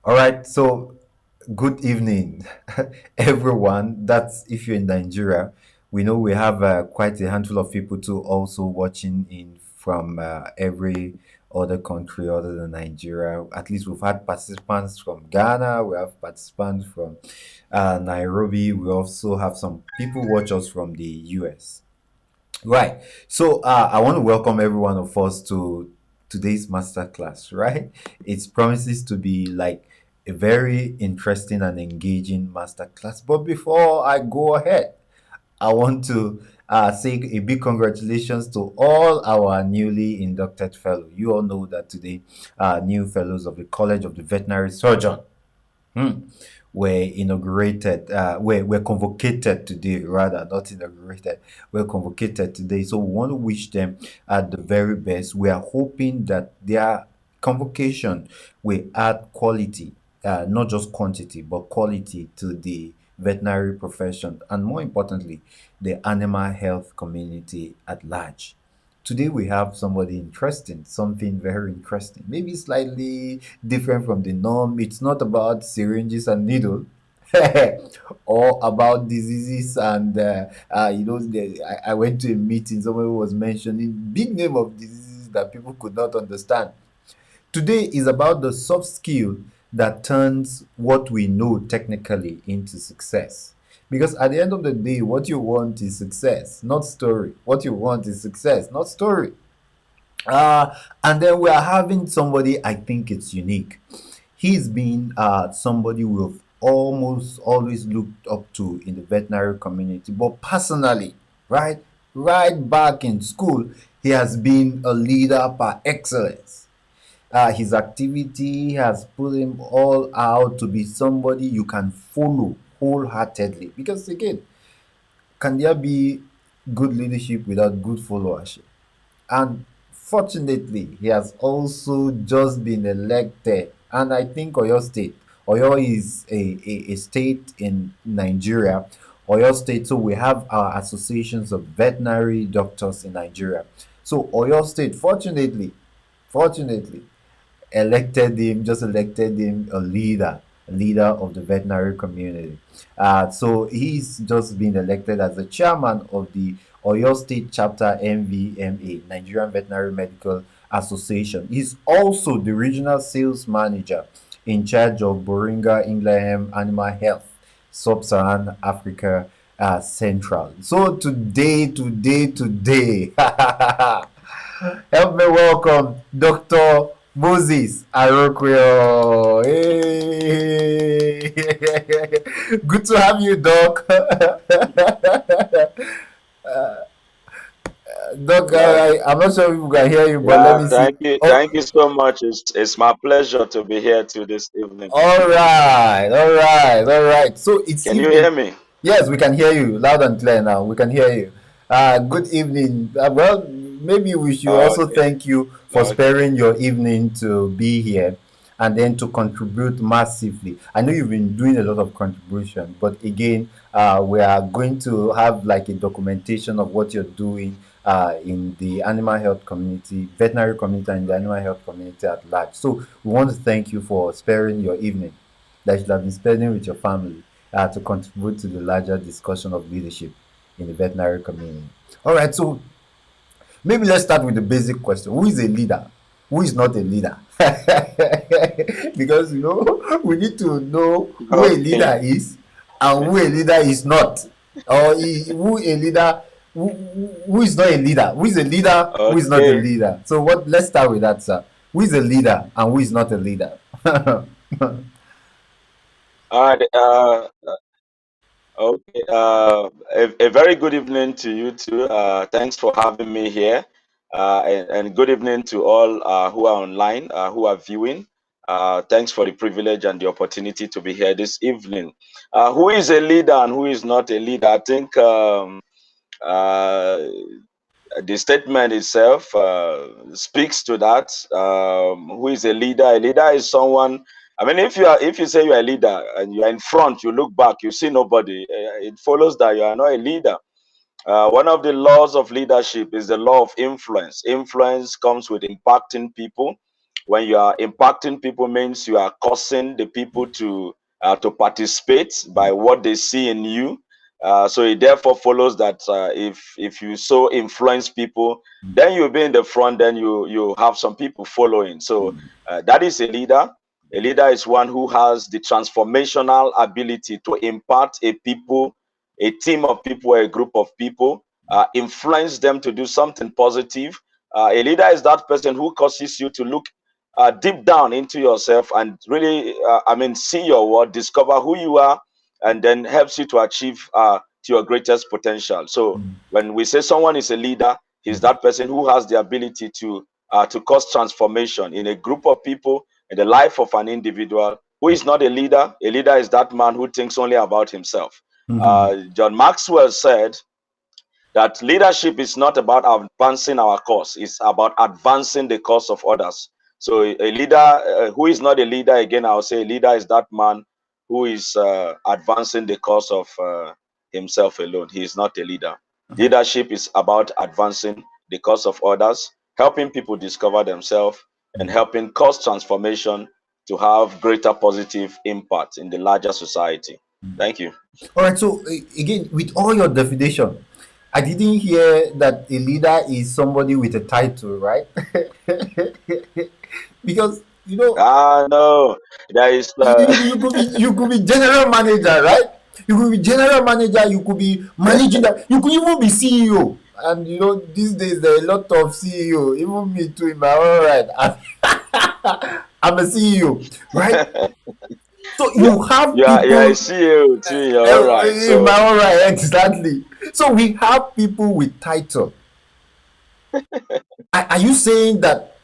All right, so good evening, everyone. That's if you're in Nigeria. We know we have quite a handful of people too also watching in from every other country other than Nigeria. At least we've had participants from Ghana, we have participants from Nairobi, we also have some people watch us from the US. Right. So I want to welcome every one of us to today's masterclass, right? It promises to be like a very interesting and engaging masterclass. But before I go ahead, I want to say a big congratulations to all our newly inducted fellows. You all know that today, new fellows of the College of the Veterinary Surgeon Hmm. Were inaugurated, were convocated today, rather, not inaugurated, were convocated today. So we want to wish them at the very best. We are hoping that their convocation will add quality, not just quantity, but quality to the veterinary profession, and more importantly, the animal health community at large. Today we have somebody interesting, something very interesting, maybe slightly different from the norm. It's not about syringes and needle or about diseases and I went to a meeting, somebody was mentioning big name of diseases that people could not understand. Today is about the soft skill that turns what we know technically into success. Because at the end of the day, what you want is success, not story. What you want is success, not story. And then we are having somebody I think it's unique. He's been somebody we've almost always looked up to in the veterinary community, but personally, right, right back in school, he has been a leader par excellence. His activity has put him all out to be somebody you can follow wholeheartedly. Because again, can there be good leadership without good followership? And fortunately, he has also just been elected. And I think Oyo State, Oyo is a state in Nigeria. Oyo State, so we have our associations of veterinary doctors in Nigeria. So Oyo State, fortunately, just elected him a leader of the veterinary community. So he's just been elected as the chairman of the Oyo State Chapter NVMA, Nigerian Veterinary Medical Association. He's also the regional sales manager in charge of Boringa England Animal Health, Sub-Saharan Africa Central. So today, help me welcome Dr. Moses Arokoyo. Hey! Good to have you, Doc. Doc, Yeah, I'm not sure if we can hear you, but let yeah. me see. Thank Oh, you so much. It's my pleasure to be here to this evening. all right. So it's Can you hear evening. me? Yes, we can hear you loud and clear now. We can hear you. Good evening. Well, maybe we should also Okay, thank you for okay. sparing your evening to be here and then to contribute massively. I know you've been doing a lot of contribution, but again, we are going to have like a documentation of what you're doing in the animal health community, veterinary community, and the animal health community at large. So we want to thank you for sparing your evening that you should have been spending with your family to contribute to the larger discussion of leadership in the veterinary community. All right, so maybe let's start with the basic question: who is a leader? Who is not a leader? Because we need to know who a Okay, leader is and who a leader is not, or who a leader who is not a leader, who is a leader, who is not a okay. leader. So what? Let's start with that, sir. Who is a leader and who is not a leader? All right. Okay. A very good evening to you too. Thanks for having me here. And good evening to all who are online, who are viewing. Thanks for the privilege and the opportunity to be here this evening. Who is a leader and who is not a leader? I think uh, the statement itself speaks to that. Who is a leader? A leader is someone. I mean, if you say you're a leader and you're in front, you look back, you see nobody. It follows that you are not a leader. One of the laws of leadership is the law of influence. Influence comes with impacting people. When you are impacting people, means you are causing the people to participate by what they see in you. So it therefore follows that if you so influence people, then you'll be in the front. Then you have some people following. So that is a leader. A leader is one who has the transformational ability to impart a people, a team of people, a group of people, influence them to do something positive. A leader is that person who causes you to look deep down into yourself and really, see your world, discover who you are, and then helps you to achieve to your greatest potential. So when we say someone is a leader, he's that person who has the ability to cause transformation in a group of people, in the life of an individual. Who is not a leader? A leader is that man who thinks only about himself. John Maxwell said that leadership is not about advancing our cause, it's about advancing the cause of others. So a leader who is not a leader, again, I'll say a leader is that man who is advancing the cause of himself alone. He is not a leader. Leadership is about advancing the cause of others, helping people discover themselves, and helping cause transformation to have greater positive impact in the larger society. Thank you. All right. So again, with all your definition, I didn't hear that a leader is somebody with a title, right? Because No, there is you could be general manager, right? You could be general manager. You could be managing that. You could even be CEO. And these days there are a lot of CEO. Even me too, in my own right. I'm a CEO, right? So you, you have you are a people CEO too. You're all right. in So my own right, exactly. So we have people with title. Are you saying that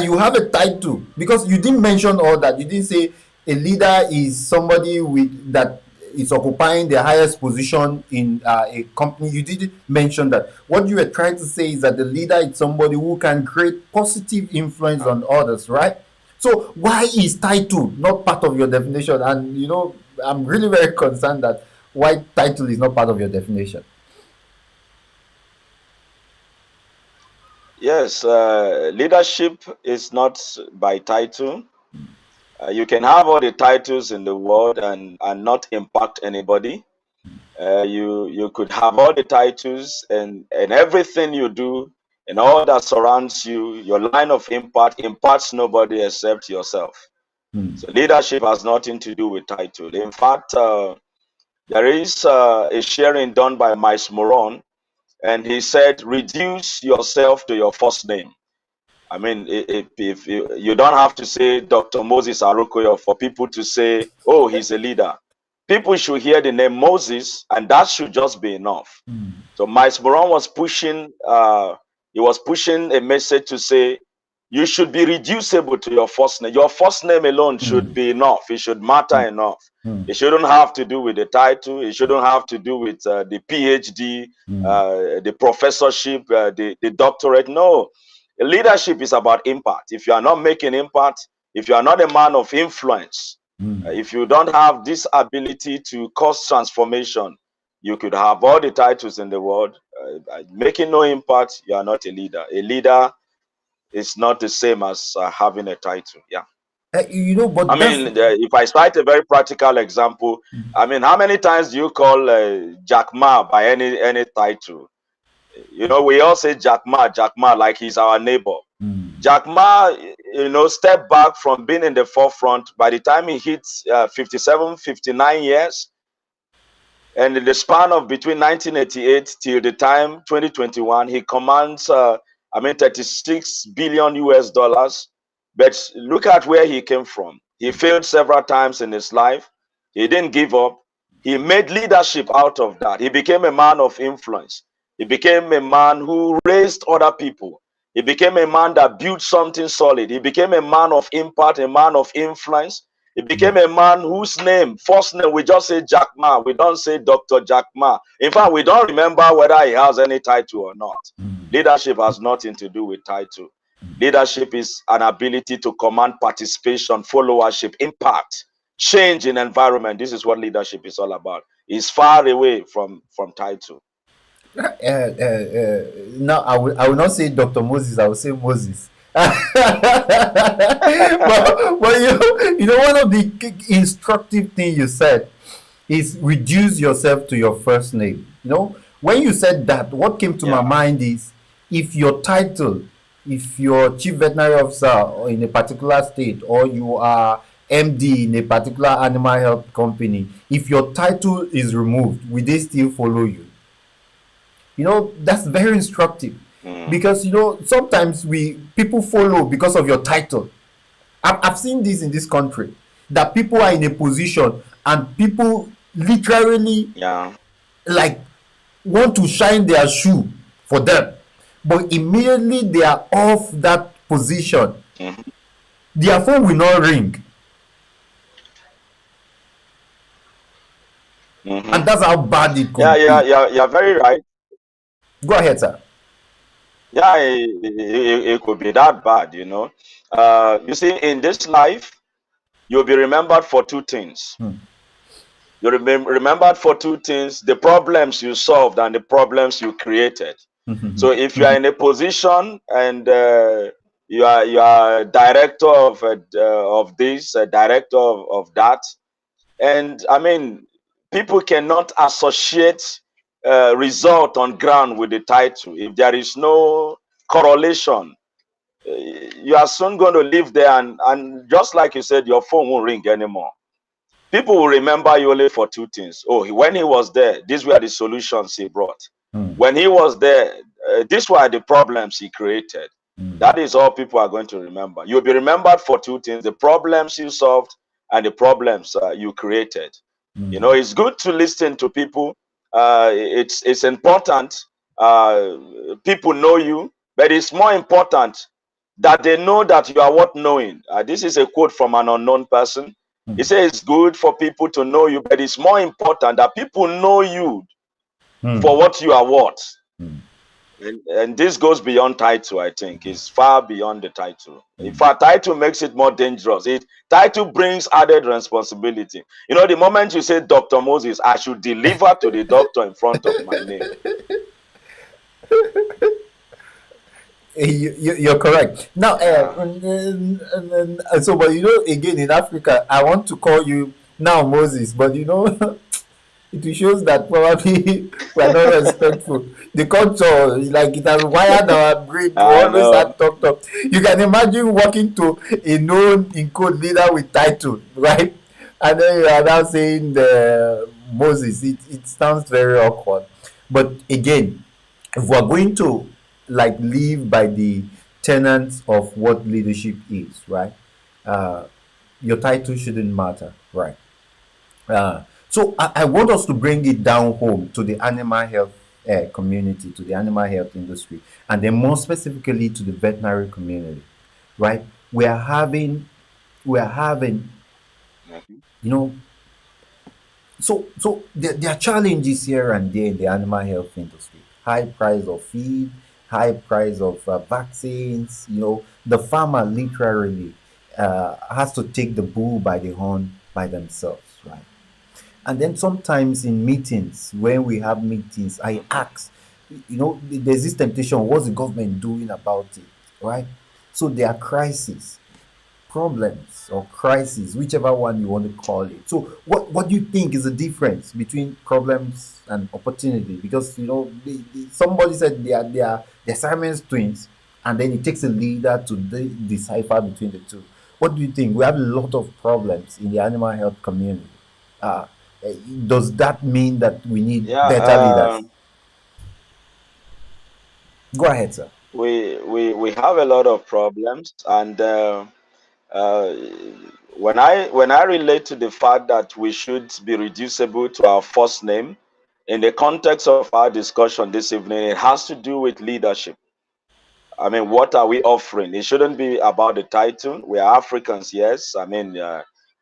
you have a title? Because you didn't mention all that. You didn't say a leader is somebody with that is occupying the highest position in a company. You didn't mention that. What you were trying to say is that the leader is somebody who can create positive influence on others, right? So why is title not part of your definition? And I'm really very concerned that why title is not part of your definition. yes, leadership is not by title. You can have all the titles in the world and not impact anybody. You could have all the titles and everything you do and all that surrounds you, your line of impact impacts nobody except yourself. Hmm. So leadership has nothing to do with title. In fact, there is a sharing done by Miles Moron, and he said, "Reduce yourself to your first name." I mean, if you don't have to say Dr. Moses Arokoyo for people to say, "Oh, he's a leader." People should hear the name Moses, and that should just be enough. So Miles Moran was pushing. He was pushing a message to say you should be reducible to your first name. Your first name alone should be enough. It should matter enough. It shouldn't have to do with the title. It shouldn't have to do with the PhD, the professorship, the doctorate. No, leadership is about impact. If you are not making impact, if you are not a man of influence, if you don't have this ability to cause transformation, you could have all the titles in the world. Making no impact, you are not a leader. A leader is not the same as having a title. Yeah. I But that's mean, if I cite a very practical example, I mean, how many times do you call Jack Ma by any title? We all say Jack Ma, like he's our neighbor. Jack Ma, stepped back from being in the forefront. By the time he hits 57, 59 years, and in the span of between 1988 till the time 2021, he commands, 36 billion US dollars. But look at where he came from. He failed several times in his life. He didn't give up. He made leadership out of that. He became a man of influence. He became a man who raised other people. He became a man that built something solid. He became a man of impact, a man of influence. He became a man whose name, first name, we just say Jack Ma. We don't say Dr. Jack Ma. In fact, we don't remember whether he has any title or not. Leadership has nothing to do with title. Leadership is an ability to command participation, followership, impact, change in environment. This is what leadership is all about. It's far away from title. now I will not say Dr. Moses. I will say Moses. But one of the instructive thing you said is reduce yourself to your first name. When you said that, what came to my Yeah. mind is, if your title, if you're chief veterinary officer in a particular state, or you are MD in a particular animal health company, if your title is removed, will they still follow you? That's very instructive, Mm. because sometimes we people follow because of your title. I've seen this in this country, that people are in a position and people literally, Yeah. like, want to shine their shoe for them, but immediately they are off that position, Hmm. their phone will not ring. Hmm. And that's how bad it Yeah, could yeah, be. yeah, you're very right. Go ahead, sir. Yeah, it could be that bad, you know. You see, in this life, you'll be remembered for two things. Hmm. You'll be remembered for two things: the problems you solved and the problems you created. So if you are in a position and you are director of this, director of that, and I mean, people cannot associate result on ground with the title. If there is no correlation, you are soon going to live there, and just like you said, your phone won't ring anymore. People will remember you only for two things. Oh, when he was there, these were the solutions he brought. Hmm. When he was there, these were the problems he created. Hmm. That is all people are going to remember. You'll be remembered for two things: the problems you solved and the problems you created. You know, Hmm. it's good to listen to people. It's important. People know you, but it's more important that they know that you are worth knowing. This is a quote from an unknown person. He Hmm. says it's good for people to know you, but it's more important that people know you Hmm. for what you are worth. Hmm. And this goes beyond title, I think. It's far beyond the title. In Hmm. fact, title makes it more dangerous. Title brings added responsibility. You know, the moment you say Dr. Moses, I should deliver to the doctor in front of my name. You're correct. Now, Yeah. so, but again, in Africa, I want to call you now Moses, but it shows that probably we are not respectful. The culture, like, it has wired our brain to I always know. have talk talk. You can imagine walking to a known in code leader with title, right? And then you are now saying the Moses. It sounds very awkward. But again, if we're going to, like, live by the tenets of what leadership is, right? Uh, your title shouldn't matter, right? So I want us to bring it down home to the animal health community, to the animal health industry, and then more specifically to the veterinary community, right? We are having, Mhm. you know, so there are challenges here and there in the animal health industry. High price of feed, high price of vaccines. The farmer literally has to take the bull by the horn by themselves, right? And then sometimes in meetings, when we have meetings, I Mhm. ask, there's this temptation: what's the government doing about it, right? So there are crises, problems, or crises, whichever one you want to call it. So what do you think is the difference between problems and opportunity? Because somebody said they are Siamese twins, and then it takes a leader to decipher between the two. What do you think? We have a lot of problems in the animal health community. uh, does that mean that we need better Yeah. leaders? Go ahead, sir. We have a lot of problems, and uh, when I relate to the fact that we should be reducible to our first name, in the context of our discussion this evening, it has to do with leadership. I mean, what are we offering? It shouldn't be about the title. We are Africans, yes. I mean,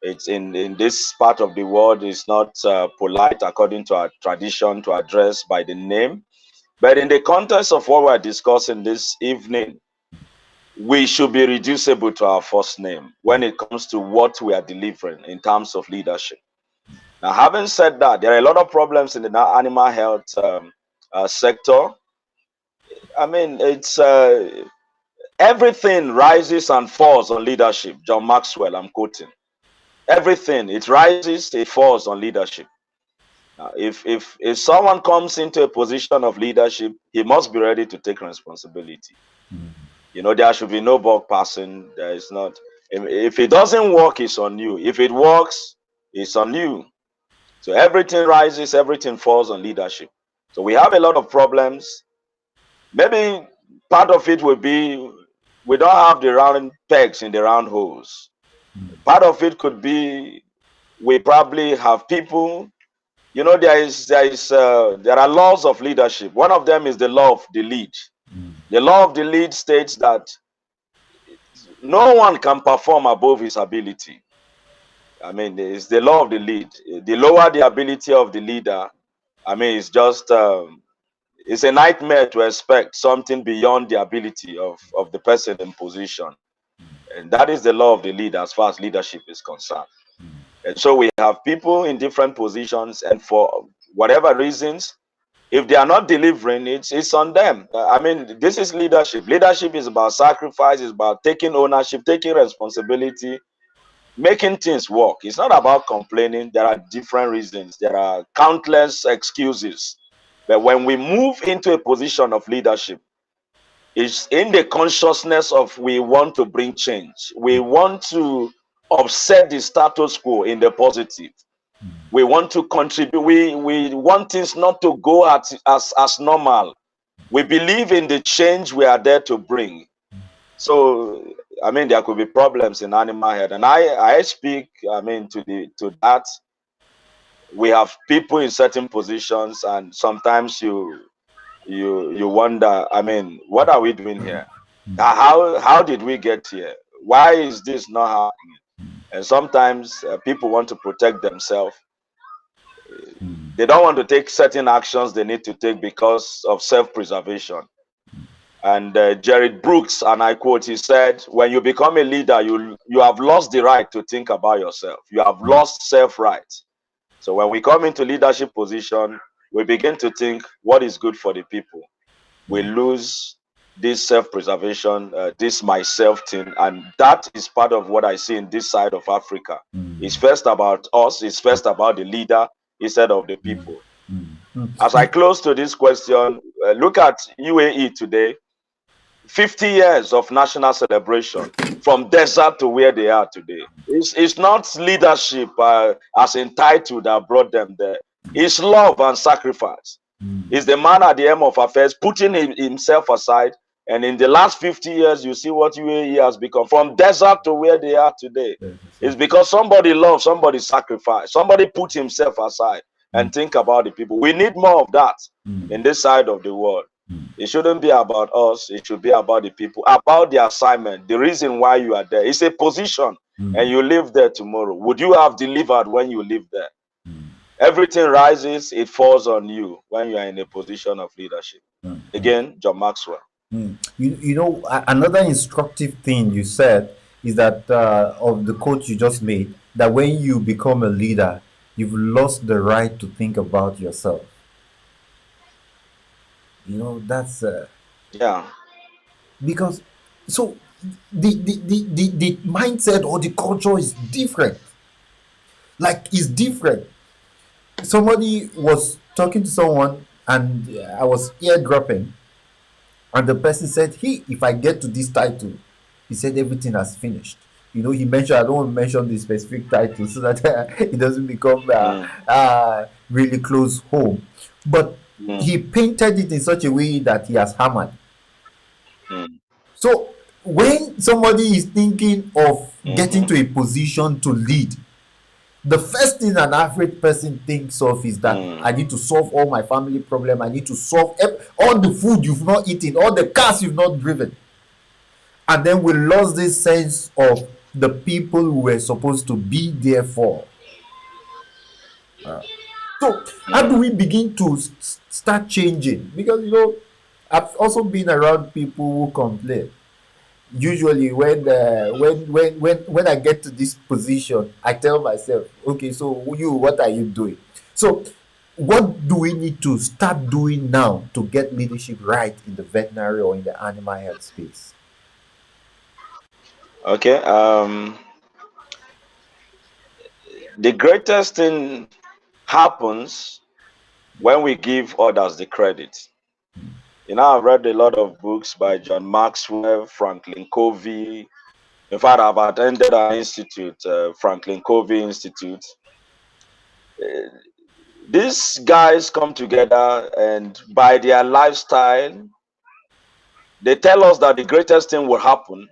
it's in this part of the world, it's not polite according to our tradition to address by the name. But in the context of what we're discussing this evening, we should be reducible to our first name when it comes to what we are delivering in terms of leadership. Now, having said that, there are a lot of problems in the animal health sector. I mean, Everything rises and falls on leadership. John Maxwell, I'm quoting. Everything, it rises, it falls on leadership. If someone comes into a position of leadership, he must be ready to take responsibility. There should be no buck passing. There is not. If it doesn't work, it's on you. If it works, it's on you. So everything rises, everything falls on leadership. So we have a lot of problems. Maybe part of it will be we don't have the round pegs in the round holes. Part of it could be we probably have people. There are laws of leadership. One of them is the law of the lead. The law of the lead states that no one can perform above his ability. I mean, it's the law of the lead. The lower the ability of the leader, I mean, it's a nightmare to expect something beyond the ability of the person in position. And that is the law of the lead as far as leadership is concerned. And so we have people in different positions, and for whatever reasons, if they are not delivering, it's on them. I mean, this is leadership. Leadership is about sacrifice, it's about taking ownership, taking responsibility, making things work. It's not about complaining. There are different reasons, there are countless excuses. But when we move into a position of leadership, it's in the consciousness of we want to bring change. We want to upset the status quo in the positive. We want to contribute. We want things not to go as normal. We believe in the change we are there to bring. So, I mean, there could be problems in animal health, and I speak, I mean, to that. We have people in certain positions, and sometimes you wonder, I mean, what are we doing here? How did we get here? Why is this not happening? And sometimes people want to protect themselves. They don't want to take certain actions they need to take because of self-preservation. And Jared Brooks, and I quote, he said, when you become a leader, you have lost the right to think about yourself. You have lost self-right. So when we come into leadership position, we begin to think what is good for the people. We lose this self-preservation, this myself thing, and that is part of what I see in this side of Africa. It's first about us, it's first about the leader instead of the people. As I close to this question, look at UAE today. 50 years of national celebration from desert to where they are today. It's not leadership as entitled that brought them there. It's love and sacrifice. It's the man at the end of affairs putting himself aside. And in the last 50 years, you see what UAE has become. From desert to where they are today. It's because somebody loved, somebody sacrificed, somebody put himself aside and think about the people. We need more of that in this side of the world. It shouldn't be about us. It should be about the people, about the assignment, the reason why you are there. It's a position, and you live there tomorrow. Would you have delivered when you live there? Everything rises, it falls on you when you are in a position of leadership. Again, John Maxwell. Another instructive thing you said is that of the quote you just made, that when you become a leader, you've lost the right to think about yourself. That's Yeah. because so the mindset or the culture is different. Like, it's different. Somebody was talking to someone, and I was eardropping, and the person said, "Hey, if I get to this title," he said, "everything has finished." He mentioned, I don't want to mention the specific title so that it doesn't become really close home, but he painted it in such a way that he has hammered. So when somebody is thinking of getting to a position to lead, the first thing an average person thinks of is that I need to solve all my family problem. I need to solve all the food you've not eaten, all the cars you've not driven. And then we lost this sense of the people who were supposed to be there for. So how do we begin to start changing? Because I've also been around people who complain. Usually when I get to this position, I tell myself, okay, so what are you doing? So what do we need to start doing now to get leadership right in the veterinary or in the animal health space? Okay. The greatest thing happens when we give others the credit. I've read a lot of books by John Maxwell, Franklin Covey. In fact, I've attended an institute, Franklin Covey Institute. Uh, these guys come together, and by their lifestyle, they tell us that the greatest thing will happen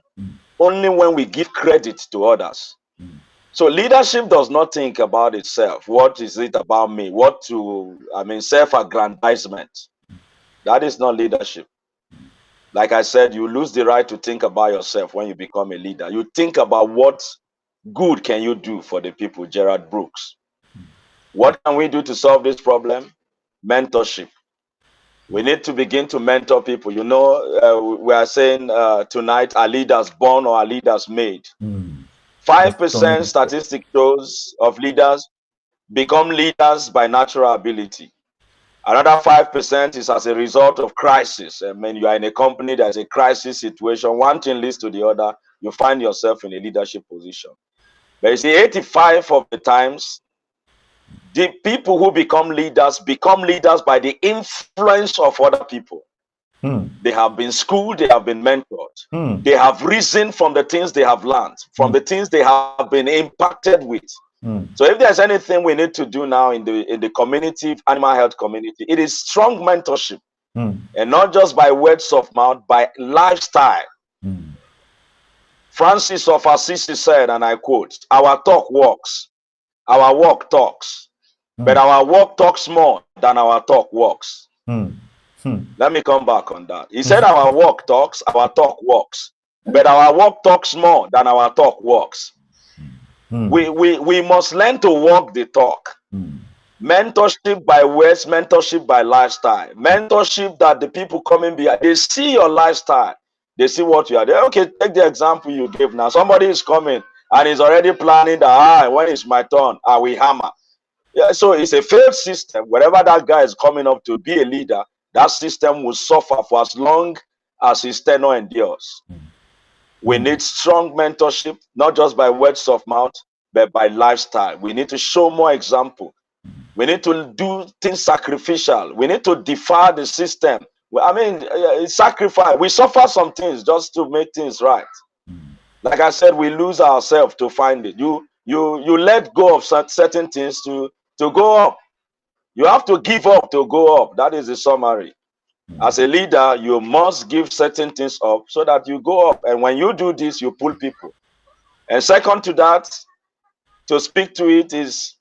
only when we give credit to others. So leadership does not think about itself. What is it about me? Self-aggrandizement. That is not leadership. Like I said, you lose the right to think about yourself when you become a leader. You think about what good can you do for the people, Gerard Brooks. What can we do to solve this problem? Mentorship. We need to begin to mentor people. We are saying tonight, are leaders born or are leaders made? Mm. That's 5% turning. statistic shows of leaders become leaders by natural ability. Another 5% is as a result of crisis. I mean, you are in a company, there's a crisis situation, one thing leads to the other, you find yourself in a leadership position. But you see, 85 of the times, the people who become leaders by the influence of other people. Mm. They have been schooled, they have been mentored. Mm. They have risen from the things they have learned, from Mm. the things they have been impacted with. Mm. So if there's anything we need to do now in the community, animal health community, it is strong mentorship. Mm. And not just by words of mouth, by lifestyle. Mm. Francis of Assisi said, and I quote, our talk walks, our walk talks, but Mm. our walk talks more than our talk walks. Mm. Mm. Let me come back on that. He said, our walk talks, our talk walks, but our walk talks more than our talk walks. Mm. We must learn to walk the talk. Mm. Mentorship by words, mentorship by lifestyle. Mentorship that the people coming behind, they see your lifestyle. They see what you are doing. Okay, take the example you gave now. Somebody is coming and is already planning that, when it's my turn, I will hammer. Yeah, so it's a failed system. Wherever that guy is coming up to be a leader, that system will suffer for as long as his tenure endures. We need strong mentorship, not just by words of mouth, but by lifestyle. We need to show more example. We need to do things sacrificial. We need to defy the system. Sacrifice. We suffer some things just to make things right. Like I said, we lose ourselves to find it. You let go of certain things to go up. You have to give up to go up. That is the summary. As a leader, you must give certain things up so that you go up. And when you do this, you pull people. And second to that, to speak to it, is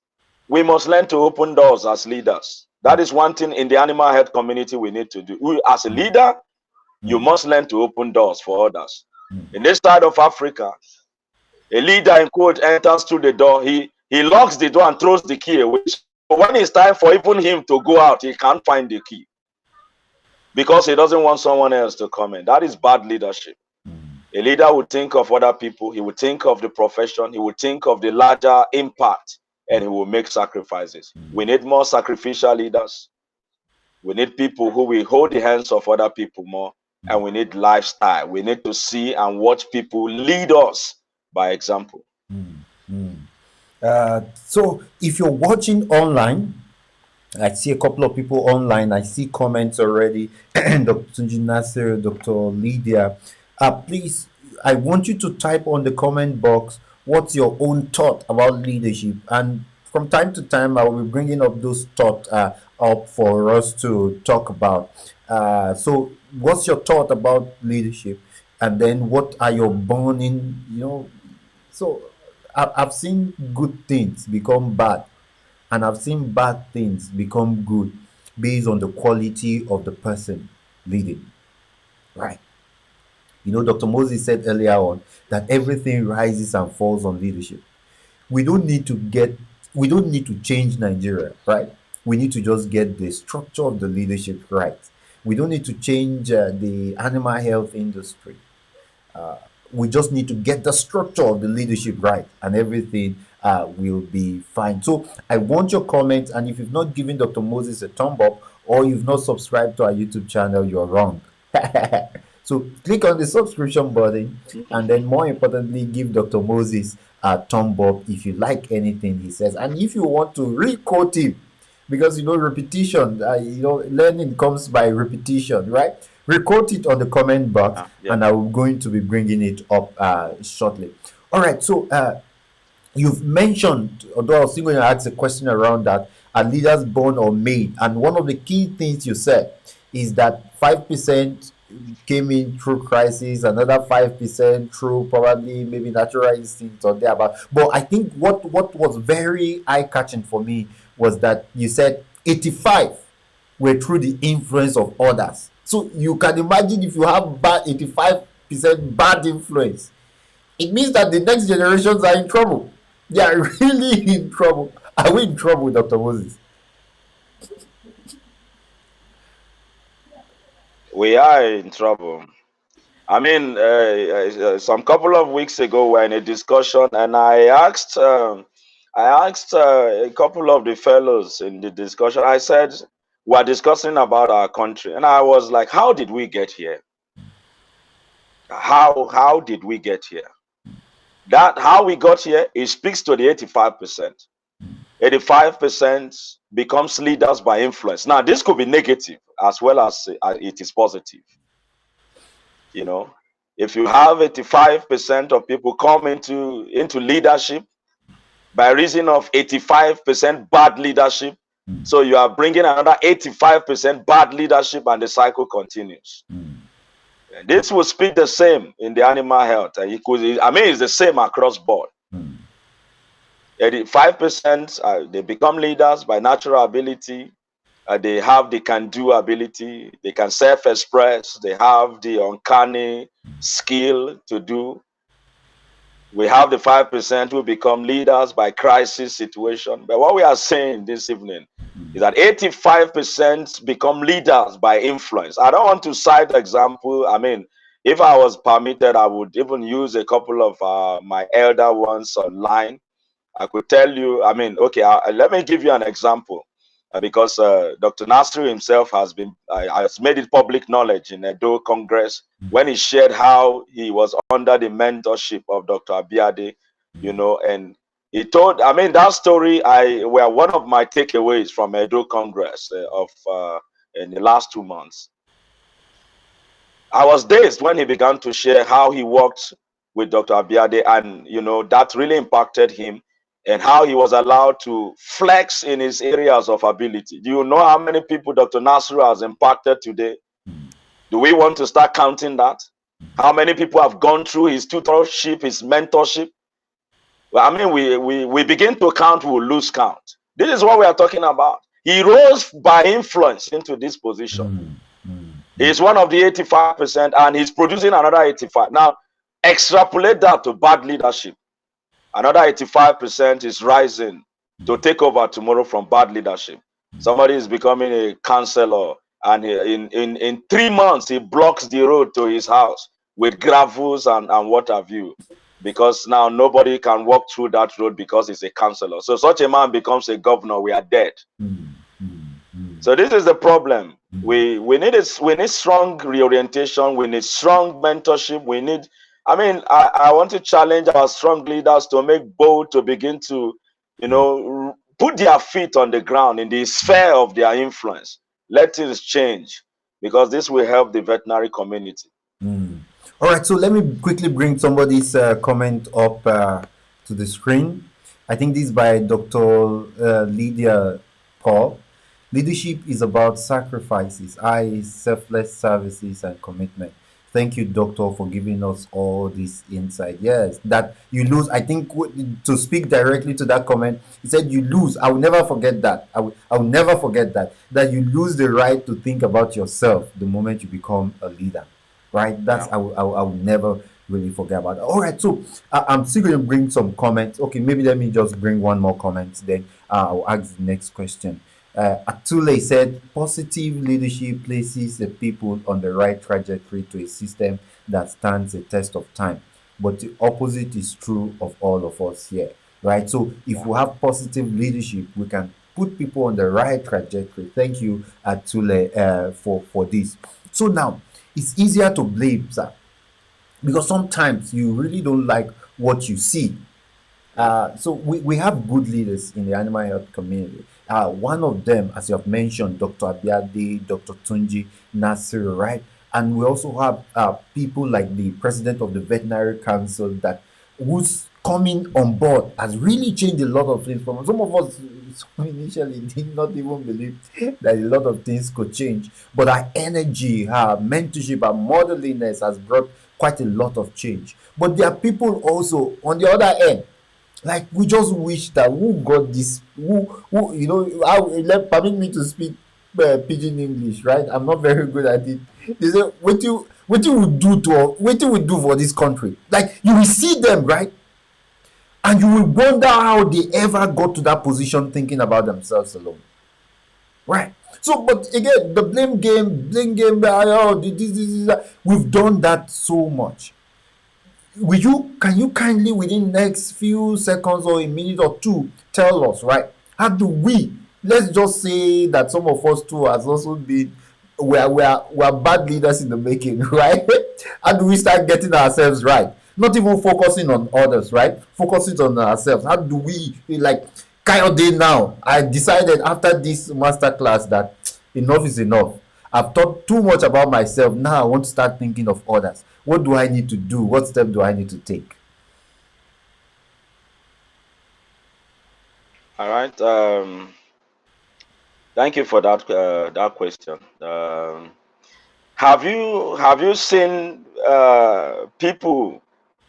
we must learn to open doors as leaders. That is one thing in the animal health community we need to do. As a leader, you must learn to open doors for others. In this side of Africa, a leader in quote enters through the door, he locks the door and throws the key away. So when it's time for even him to go out, he can't find the key because he doesn't want someone else to come in. That is bad leadership. A leader would think of other people, he would think of the profession, he would think of the larger impact, and he will make sacrifices. We need more sacrificial leaders. We need people who will hold the hands of other people more, and we need lifestyle. We need to see and watch people lead us by example. So if you're watching online, I see a couple of people online. I see comments already. Dr. Tunji Nasser, Dr. Lydia. Please, I want you to type on the comment box what's your own thought about leadership. And from time to time, I will be bringing up those thoughts up for us to talk about. So, what's your thought about leadership? And then, what are your burning, so I've seen good things become bad, and I've seen bad things become good based on the quality of the person leading. Right. Dr. Moses said earlier on that everything rises and falls on leadership. We don't need to get, we don't need to change Nigeria, right? We need to just get the structure of the leadership right. We don't need to change the animal health industry. We just need to get the structure of the leadership right, and everything will be fine. So I want your comments, and if you've not given Dr. Moses a thumb up or you've not subscribed to our YouTube channel, you're wrong. So click on the subscription button, and then more importantly, give Dr. Moses a thumb up if you like anything he says, and if you want to re-quote him, because repetition, learning comes by repetition, right? Record it on the comment box, Yeah. and I'm going to be bringing it up shortly. All right, so you've mentioned, although I was still going to ask a question around that, are leaders born or made? And one of the key things you said is that 5% came in through crisis, another 5% through probably maybe natural instinct or thereabout. But I think what was very eye catching for me was that you said 85 were through the influence of others. So you can imagine if you have bad 85% bad influence, it means that the next generations are in trouble. They are really in trouble. Are we in trouble, Dr. Moses? We are in trouble. I mean, some couple of weeks ago, we are in a discussion, and I asked a couple of the fellows in the discussion. I said, "We are discussing about our country," and I was like, "How did we get here? How did we get here?" That how we got here, it speaks to the 85%. 85% becomes leaders by influence. Now, this could be negative as well as it is positive. You know, if you have 85% of people come into leadership by reason of 85% bad leadership, so you are bringing another 85% bad leadership, and the cycle continues. This will speak the same in the animal health. It's the same across board. 85% they become leaders by natural ability. They have the can-do ability. They can self-express. They have the uncanny skill to do. We have the 5% who become leaders by crisis situation. But what we are saying this evening is that 85% become leaders by influence. I don't want to cite example. I mean, if I was permitted, I would even use a couple of my elder ones online. I could tell you, I mean, okay, let me give you an example. Because Dr. Nasri himself has made it public knowledge in Edo Congress when he shared how he was under the mentorship of Dr. Abiade, and he told, I mean, that story were one of my takeaways from Edo Congress in the last 2 months. I was dazed when he began to share how he worked with Dr. Abiade, and that really impacted him, and how he was allowed to flex in his areas of ability. Do you know how many people Dr. Nasru has impacted today? Do we want to start counting that? How many people have gone through his tutorship, his mentorship? Well, I mean, we begin to count, we'll lose count. This is what we are talking about. He rose by influence into this position. He's one of the 85%, and he's producing another 85. Now, extrapolate that to bad leadership. Another 85% is rising to take over tomorrow from bad leadership. Somebody is becoming a counselor, and in 3 months, he blocks the road to his house with gravels and what have you, because now nobody can walk through that road because he's a counselor. So such a man becomes a governor, we are dead. So this is the problem. We need strong reorientation. We need strong mentorship. We need. I mean, I want to challenge our strong leaders to make bold, to begin to, put their feet on the ground in the sphere of their influence. Let things change, because this will help the veterinary community. All right, so let me quickly bring somebody's comment up to the screen. I think this is by Dr. Lydia Paul. Leadership is about sacrifices, selfless services, and commitment. Thank you, Doctor, for giving us all this insight. Yes, that you lose. I think to speak directly to that comment, he said you lose. I will never forget that. I will never forget that. That you lose the right to think about yourself the moment you become a leader. Right? That's I will never really forget about that. All right, so I'm still going to bring some comments. Okay, maybe let me just bring one more comment. Then I'll ask the next question. Atule said, positive leadership places the people on the right trajectory to a system that stands the test of time. But the opposite is true of all of us here, right? So if we have positive leadership, we can put people on the right trajectory. Thank you, Atule, for this. So now, it's easier to blame, sir, because sometimes you really don't like what you see. So we have good leaders in the animal health community. One of them, as you have mentioned, Dr. Abiade, Dr. Tunji Nasir, right? And we also have people like the president of the Veterinary Council that who's coming on board has really changed a lot of things. From some of us initially did not even believe that a lot of things could change, but her energy, her mentorship, her motherliness has brought quite a lot of change. But there are people also on the other end, like we just wish that who got this, who let permit me to speak pidgin English, right? I'm not very good at it. They say wetin we do to wetin we do for this country, like you will see them, right? And you will wonder how they ever got to that position thinking about themselves alone, right? So but again, the blame game, oh, this, that. We've done that so much. Can you kindly within next few seconds or a minute or two tell us, right, how do we, let's just say that some of us too has also been, we are bad leaders in the making, right? How do we start getting ourselves right, not even focusing on others, right, focusing on ourselves? How do we, like, Kayode, now I decided after this master class that enough is enough. I've thought too much about myself. Now I want to start thinking of others. What do I need to do? What step do I need to take? All right. Thank you for that question. Have you seen people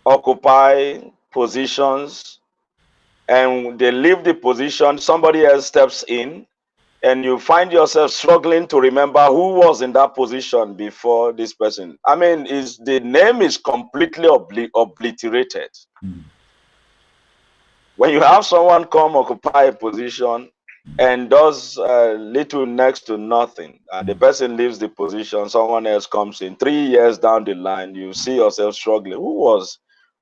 occupy positions and they leave the position, somebody else steps in, and you find yourself struggling to remember who was in that position before this person? I mean, is the name is completely obliterated. Mm, When you have someone come occupy a position and does little next to nothing, and the mm, person leaves the position, someone else comes in. 3 years down the line, you see yourself struggling. Who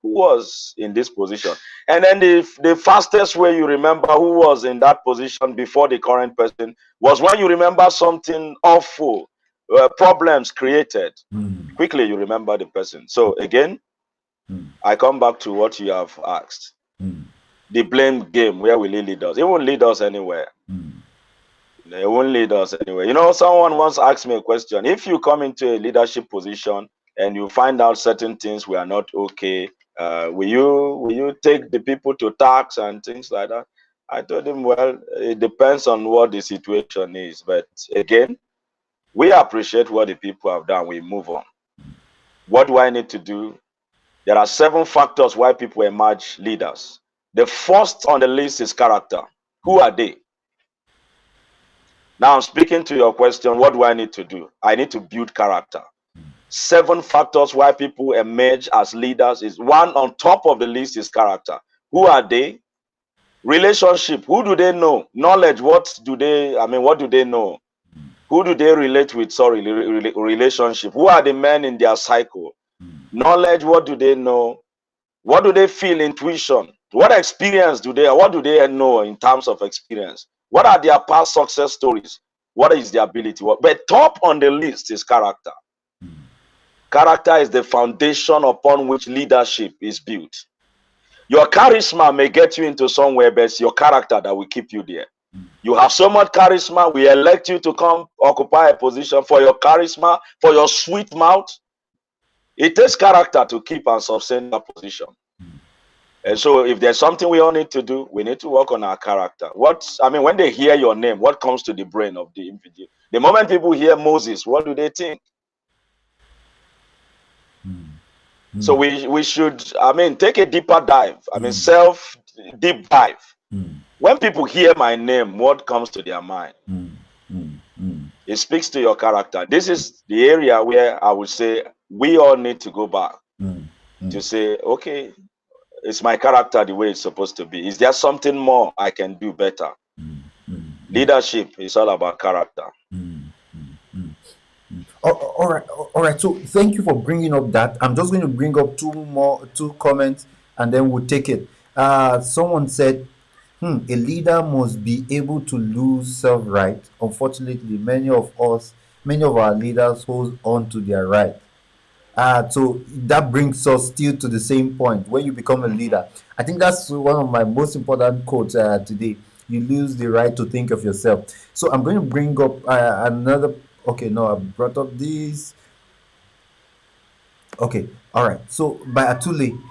was in this position? And then the fastest way you remember who was in that position before the current person was when you remember something awful, problems created. mm, Quickly, you remember the person. So again, mm, I come back to what you have asked. mm, The blame game, where will it lead us? It won't lead us anywhere. mm, It won't lead us anywhere. You know, someone once asked me a question. If you come into a leadership position and you find out certain things were not okay, will you take the people to tax and things like that? I told him, well, it depends on what the situation is. But again, we appreciate what the people have done. We move on. What do I need to do? There are 7 factors why people emerge leaders. The first on the list is character. Who are they? Now I'm speaking to your question, what do I need to do? I need to build character. 7 factors why people emerge as leaders is one on top of the list is character. Who are they? Relationship. Who do they know? Knowledge. What do they know? Who do they relate with? Sorry, relationship. Who are the men in their cycle? Knowledge. What do they know? What do they feel? Intuition. What experience what do they know in terms of experience? What are their past success stories? What is their ability? But top on the list is character. Character is the foundation upon which leadership is built. Your charisma may get you into somewhere, but it's your character that will keep you there. You have so much charisma, we elect you to come occupy a position for your charisma, for your sweet mouth. It takes character to keep and sustain that position. And so if there's something we all need to do, we need to work on our character. When they hear your name, what comes to the brain of the individual? The moment people hear Moses, what do they think? So we should, take a deeper dive. Self deep dive. When people hear my name, what comes to their mind? It speaks to your character. This is the area where I would say we all need to go back to say, okay, is my character the way it's supposed to be? Is there something more I can do better? Leadership is all about character. All right. So thank you for bringing up that. I'm just going to bring up two comments, and then we'll take it. Someone said, a leader must be able to lose self-right. Unfortunately, many of us Many of our leaders hold on to their right. So that brings us still to the same point. When you become a Mm-hmm. leader, I think that's one of my most important quotes today. You lose the right to think of yourself. So I'm going to bring up another. Okay, no, I brought up this. Okay, all right. So by Atule,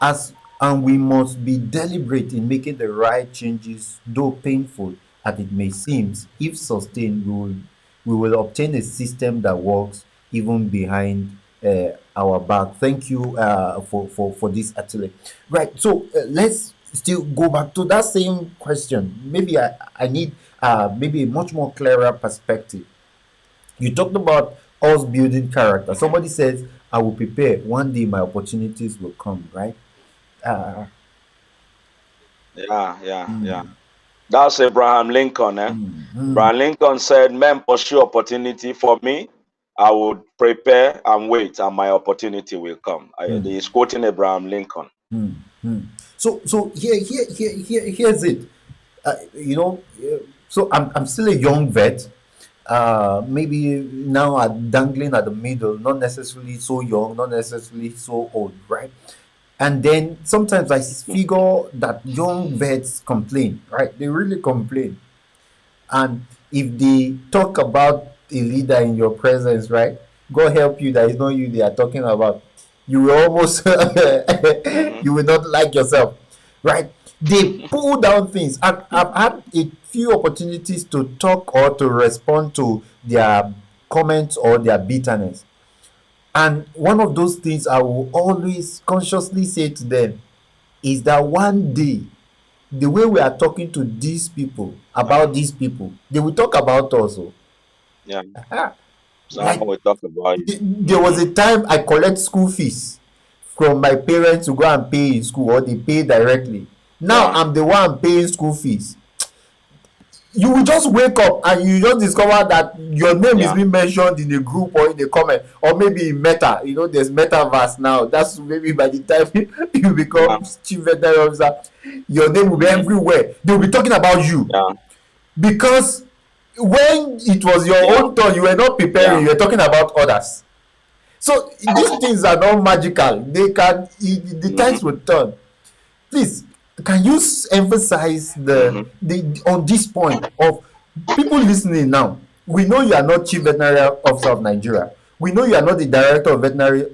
as and we must be deliberate in making the right changes, though painful as it may seem. If sustained, we will obtain a system that works even behind our back. Thank you for this, Atule. Right. So let's still go back to that same question. Maybe I need maybe a much more clearer perspective. You talked about us building character. Mm-hmm. Somebody says, I will prepare. One day my opportunities will come, right? Uh, Yeah, yeah, yeah. mm, That's Abraham Lincoln. mm, mm, Abraham Lincoln said, "Men pursue opportunity for me. I would prepare and wait, and my opportunity will come." mm, He's quoting Abraham Lincoln. mm, mm. So here's it. So I'm still a young vet. Maybe now I'm dangling at the middle, not necessarily so young, not necessarily so old, right? And then sometimes I figure that young vets complain, right? They really complain. And if they talk about a leader in your presence, right? God help you that it's not you they are talking about. You will almost Mm-hmm. you will not like yourself, right? They pull down things. And I've had a few opportunities to talk or to respond to their comments or their bitterness. And one of those things I will always consciously say to them is that one day the way we are talking to these people Uh-huh. about these people, they will talk about us. Oh. Yeah. Ah, Someone like will talk about you. there was Mm-hmm. a time I collect school fees from my parents to go and pay in school, or they pay directly. Now Yeah. I'm the one paying school fees. You will just wake up and you just discover that your name is Yeah. being mentioned in a group or in a comment, or maybe in meta. There's metaverse now. That's maybe by the time you Yeah. become chief veterinary officer, your name will be Mm-hmm. everywhere. They will be talking about you Yeah. because when it was your Yeah. own turn, you were not preparing. Yeah. You were talking about others. So these things are not magical. The Mm-hmm. times will turn. Please, can you emphasize Mm-hmm. the on this point of people listening now? We know you are not chief veterinary officer of Nigeria. We know you are not the director of veterinary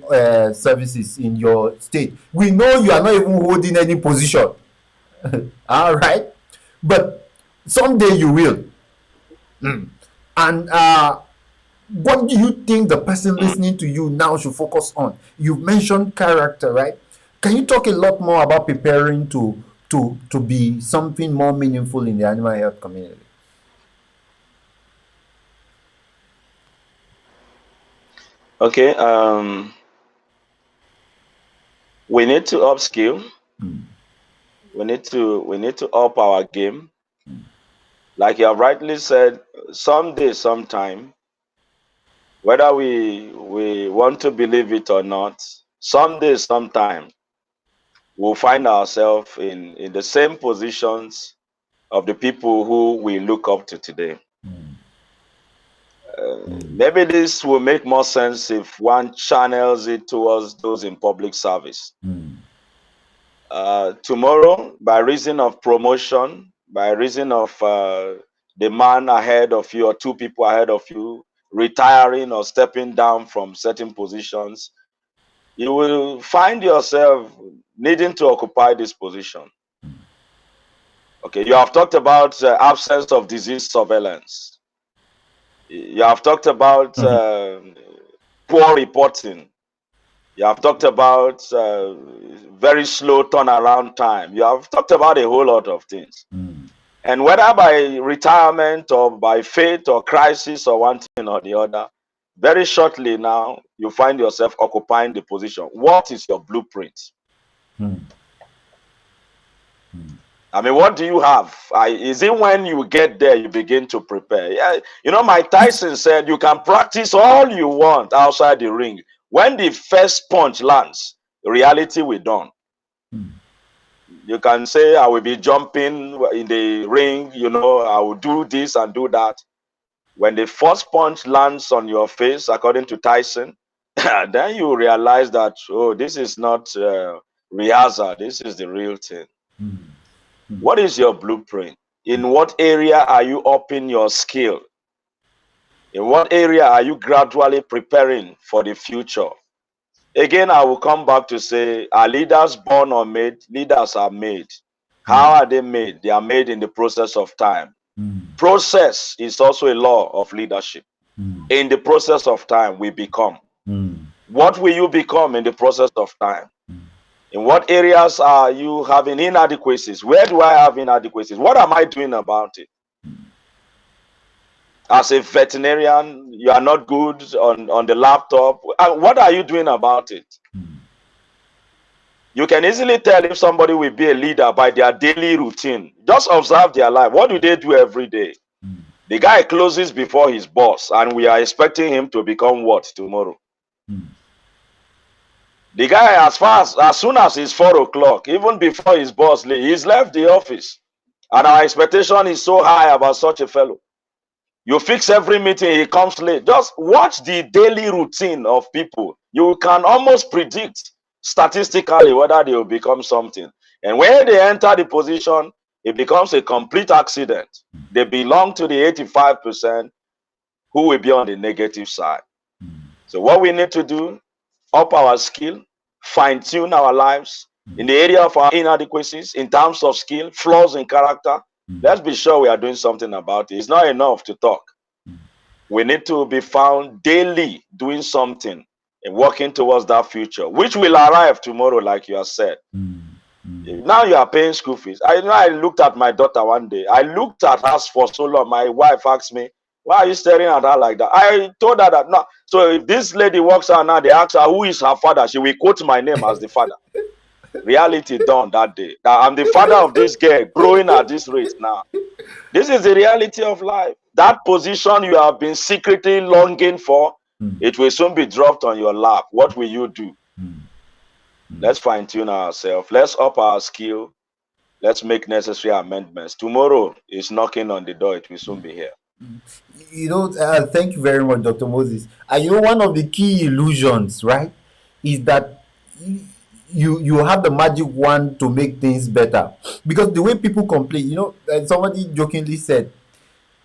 services in your state. We know you are not even holding any position. All right, but someday you will. And what do you think the person listening to you now should focus on? You've mentioned character, right? Can you talk a lot more about preparing to be something more meaningful in the animal health community? Okay. We need to upskill. Mm, We need to up our game. Like you have rightly said, someday, sometime, whether we want to believe it or not, someday, sometime, we'll find ourselves in the same positions of the people who we look up to today. mm, Maybe this will make more sense if one channels it towards those in public service. mm, Tomorrow, by reason of promotion, by reason of the man ahead of you or two people ahead of you retiring or stepping down from certain positions, you will find yourself needing to occupy this position. Okay, you have talked about absence of disease surveillance. You have talked about mm, poor reporting. You have talked about very slow turnaround time. You have talked about a whole lot of things. mm, And whether by retirement or by fate or crisis or one thing or the other, very shortly now, you find yourself occupying the position. What is your blueprint? mm, I mean, what do you have? Is it when you get there you begin to prepare? Yeah, Mike Tyson said you can practice all you want outside the ring. When the first punch lands, reality will dawn. mm, You can say, I will be jumping in the ring, I will do this and do that. When the first punch lands on your face, according to Tyson, then you realize that, oh, this is not rehearsal, this is the real thing. What is your blueprint? In what area are you upping your skill? In what area are you gradually preparing for the future? Again, I will come back to say, are leaders born or made? Leaders are made. How are they made? They are made in the process of time. Process is also a law of leadership. In the process of time, we become. What will you become in the process of time? In what areas are you having inadequacies? Where do I have inadequacies? What am I doing about it? As a veterinarian, you are not good on the laptop. What are you doing about it? You can easily tell if somebody will be a leader by their daily routine. Just observe their life. What do they do every day? The guy closes before his boss, and we are expecting him to become what tomorrow? The guy, as soon as it's 4 o'clock, even before his boss leaves, he's left the office. And our expectation is so high about such a fellow. You fix every meeting, he comes late. Just watch the daily routine of people. You can almost predict statistically whether they will become something. And when they enter the position, it becomes a complete accident. They belong to the 85% who will be on the negative side. So what we need to do, up our skill, fine-tune our lives in the area of our inadequacies, in terms of skill, flaws in character. Let's be sure we are doing something about it. It's not enough to talk. We need to be found daily doing something and working towards that future, which will arrive tomorrow, like you have said. Now you are paying school fees. I looked at my daughter one day. I looked at her for so long. My wife asked me, why are you staring at her like that? I told her that, no. So if this lady walks out now, they ask her, who is her father? She will quote my name as the father. Reality dawned that day. That I'm the father of this girl growing at this rate now. This is the reality of life. That position you have been secretly longing for, it will soon be dropped on your lap. What will you do? Let's fine-tune ourselves. Let's up our skill. Let's make necessary amendments. Tomorrow is knocking on the door. It will soon be here. Thank you very much, Dr. Moses. One of the key illusions, right, is that you have the magic wand to make things better. Because the way people complain, somebody jokingly said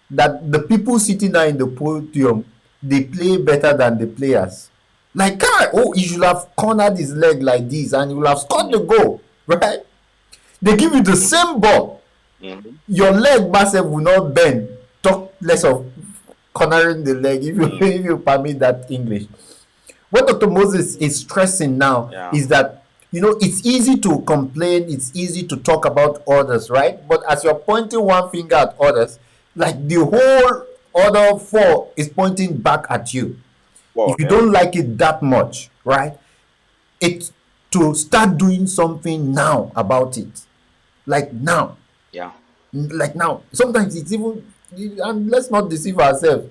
that the people sitting there in the podium, they play better than the players. Like, he should have cornered his leg like this and he will have scored the goal, right? They give you the same ball. Your leg massive will not bend. Talk less of cornering the leg, if you permit that English. What Dr. Moses is stressing now is that it's easy to complain, it's easy to talk about others, right? But as you're pointing one finger at others, like the whole other four is pointing back at you. If you don't like it that much, right? It's to start doing something now about it. Like now. Yeah. Like now. Sometimes it's even, and let's not deceive ourselves.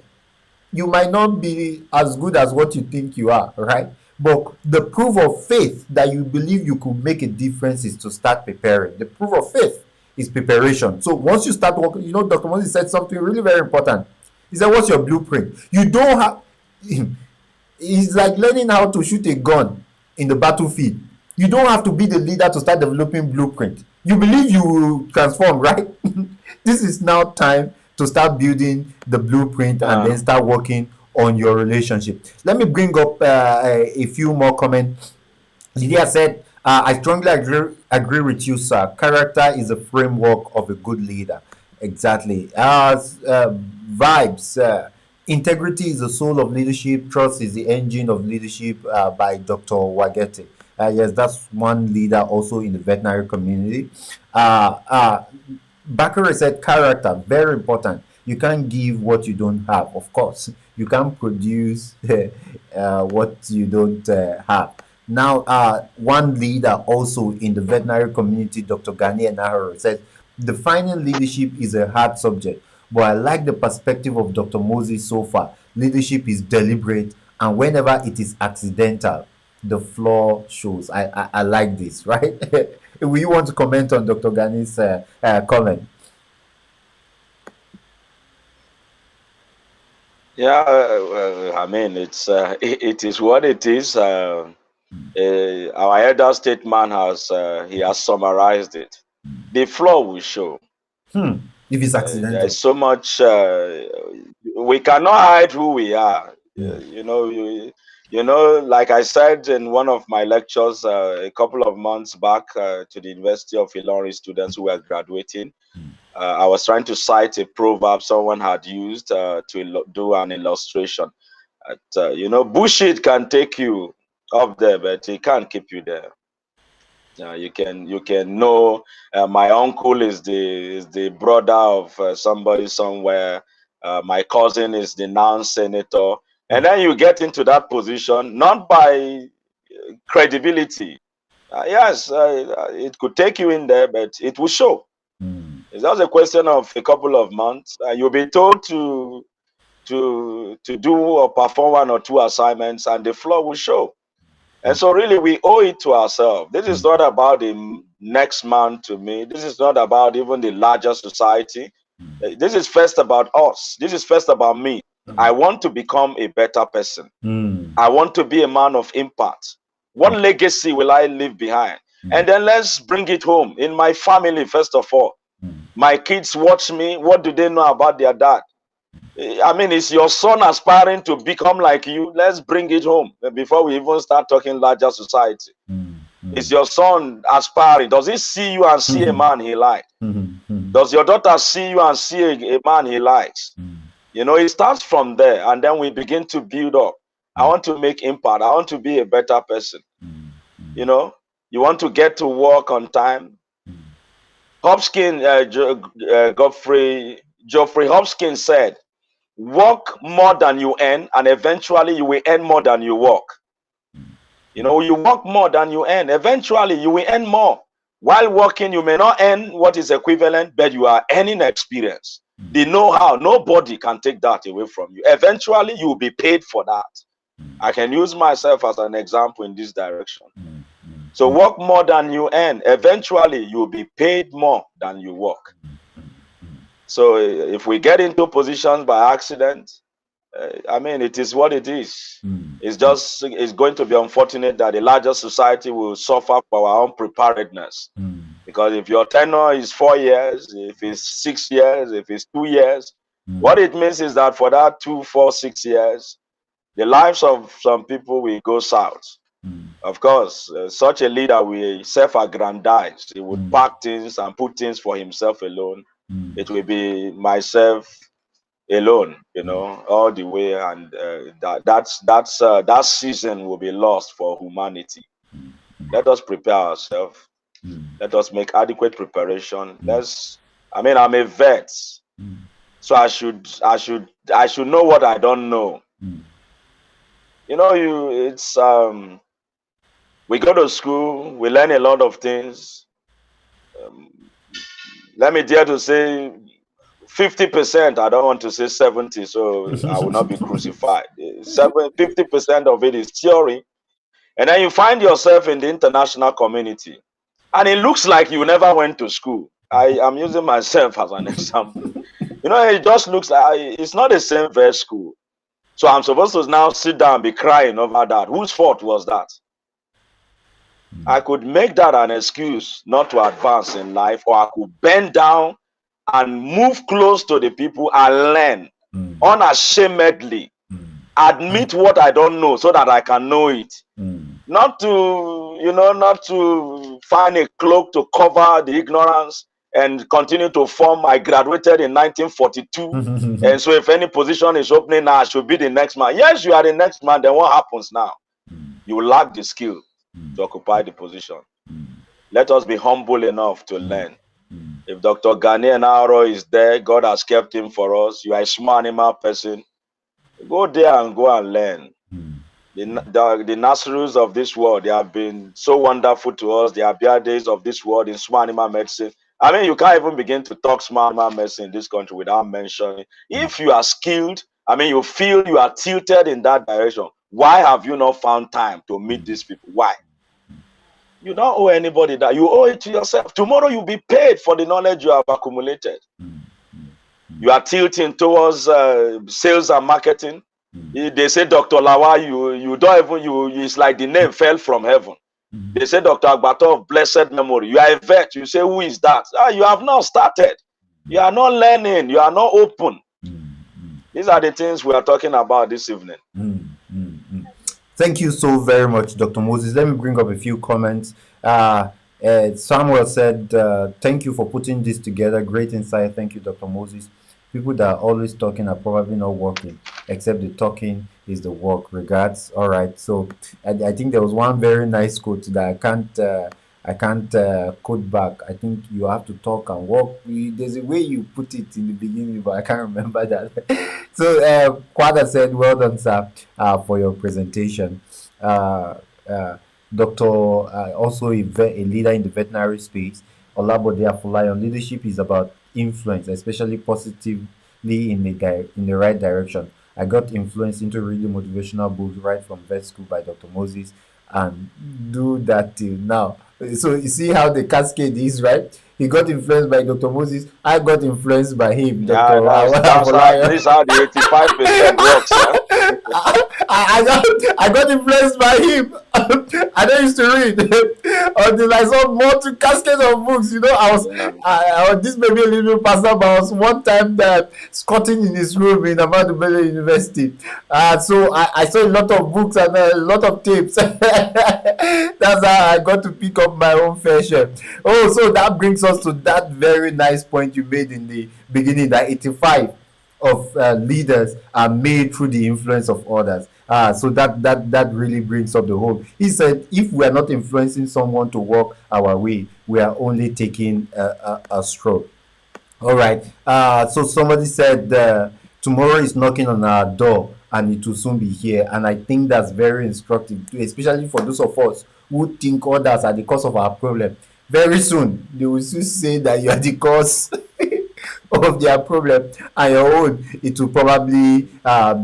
You might not be as good as what you think you are, right? But the proof of faith that you believe you could make a difference is to start preparing. The proof of faith is preparation. So once you start working, Dr. Moses said something really very important. He said, what's your blueprint? You don't have... It's like learning how to shoot a gun in the battlefield. You don't have to be the leader to start developing blueprint. You believe you will transform, right? This is now time to start building the blueprint and then start working on your relationship. Let me bring up a few more comments. Lydia said, I strongly agree with you, sir. Character is a framework of a good leader. Exactly. Vibes. Integrity is the soul of leadership. Trust is the engine of leadership, by Dr. Wagete. Yes, that's one leader also in the veterinary community. Bakare said character, very important. You can't give what you don't have, of course. You can't produce what you don't have. Now, one leader also in the veterinary community, Dr. Gani Nahara, said, defining leadership is a hard subject, but I like the perspective of Dr. Moses so far. Leadership is deliberate, and whenever it is accidental, the flaw shows. I like this, right? Will you want to comment on Dr. Gani's comment? Yeah, I mean, it is what it is. Our elder statesman has he has summarized it. The flaw will show. Hmm. If it's There's accidental. so much we cannot hide who we are. Hmm. You know, like I said in one of my lectures a couple of months back to the University of Illinois students who were graduating. I was trying to cite a proverb someone had used to do an illustration. Bullshit can take you up there, but it can't keep you there. You can know my uncle is the brother of somebody somewhere. My cousin is the non-senator, and then you get into that position not by credibility. Yes, it could take you in there, but it will show. Hmm. It's just a question of a couple of months. You'll be told to do or perform one or two assignments, and the floor will show. And so, really, we owe it to ourselves. This is not about the next man to me. This is not about even the larger society. This is first about us. This is first about me. I want to become a better person. Hmm. I want to be a man of impact. What legacy will I leave behind? And then let's bring it home in my family, first of all. My kids watch me. What do they know about their dad? I mean, is your son aspiring to become like you? Let's bring it home before we even start talking larger society. Is your son aspiring? Does he see you and see a man he likes? Does your daughter see you and see a man he likes? You know, it starts from there, and then we begin to build up. I want to make impact. I want to be a better person. You know, you want to get to work on time. Hopkins, Geoffrey Hopkins said, work more than you earn, and eventually you will earn more than you work. You know, you work more than you earn. Eventually you will earn more. While working, you may not earn what is equivalent, but you are earning experience. The know-how, nobody can take that away from you. Eventually, you will be paid for that. I can use myself as an example in this direction. So work more than you earn. Eventually, you will be paid more than you work. So if we get into positions by accident, I mean, it is what it is. It's going to be unfortunate that the larger society will suffer for our unpreparedness. Because if your tenure is 4 years, if it's 6 years, if it's 2 years, what it means is that for that 2, 4, 6 years, the lives of some people will go south. Of course, such a leader will self-aggrandize. He would pack things and put things for himself alone. It will be myself alone, all the way, and that season will be lost for humanity. Let us prepare ourselves. Let us make adequate preparation. I mean, I'm a vet, so I should know what I don't know. It's we go to school, we learn a lot of things. Um, Let me dare to say 50%. I don't want to say 70, so I will not be crucified. 50% of it is theory, and then you find yourself in the international community, and it looks like you never went to school. I am using myself as an example. It just looks like it's not the same vet school. So I'm supposed to now sit down and be crying over that. Whose fault was that? I could make that an excuse not to advance in life, or I could bend down and move close to the people and learn unashamedly. Admit what I don't know so that I can know it. Not to find a cloak to cover the ignorance and continue to form. I graduated in 1942, and so if any position is opening now, I should be the next man. Yes, you are the next man. Then what happens now? You lack the skill to occupy the position. Let us be humble enough to learn. If Dr. Ghanaian Aro is there, God has kept him for us. You are a small animal person. Go there and go and learn. The nurseries of this world, they have been so wonderful to us. The Abia days of this world in small animal medicine. I mean, you can't even begin to talk small animal medicine in this country without mentioning. If you are skilled, I mean, you feel you are tilted in that direction, why have you not found time to meet these people? Why? You don't owe anybody that. You owe it to yourself. Tomorrow you'll be paid for the knowledge you have accumulated. You are tilting towards sales and marketing. They say Dr. Lawa, you don't even it's like the name fell from heaven. They say Dr. Agbato of blessed memory. You are a vet. You say, who is that? You have not started. You are not learning. You are not open. These are the things we are talking about this evening. Thank you so very much, Dr. Moses. Let me bring up a few comments. Samuel said, thank you for putting this together. Great insight. Thank you, Dr. Moses. People that are always talking are probably not working, except the talking is the work. Regards. All right. So I think there was one very nice quote that I can't quote back. I think you have to talk and walk. There's a way you put it in the beginning, but I can't remember that. So, Kwada said, well done, sir, for your presentation. Uh, uh, Doctor, also a leader in the veterinary space. Olabode Afolayan, leadership is about influence, especially positively in the right direction. I got influenced into reading motivational books right from vet school by Dr. Moses and do that till now. So you see how the cascade is, right? He got influenced by Dr. Moses. I got influenced by him, Dr. Yeah, that's how Afolayan. this is how the 85% works, huh? I got influenced by him. I don't used to read until I saw more to cascades of books. Yeah. This may be a little bit personal, but I was one time that squatting in his room in Ahmadu Bello University. So I saw a lot of books and a lot of tapes. That's how I got to pick up my own fair share. Oh, so that brings us to that very nice point you made in the beginning, that 85 of leaders are made through the influence of others. So that really brings up the whole. He said, if we are not influencing someone to walk our way, we are only taking a stroll. All right. So somebody said tomorrow is knocking on our door and it will soon be here. And I think that's very instructive, too, especially for those of us who think others are the cause of our problem. Very soon, they will soon say that you are the cause of their problem, and your own, it will probably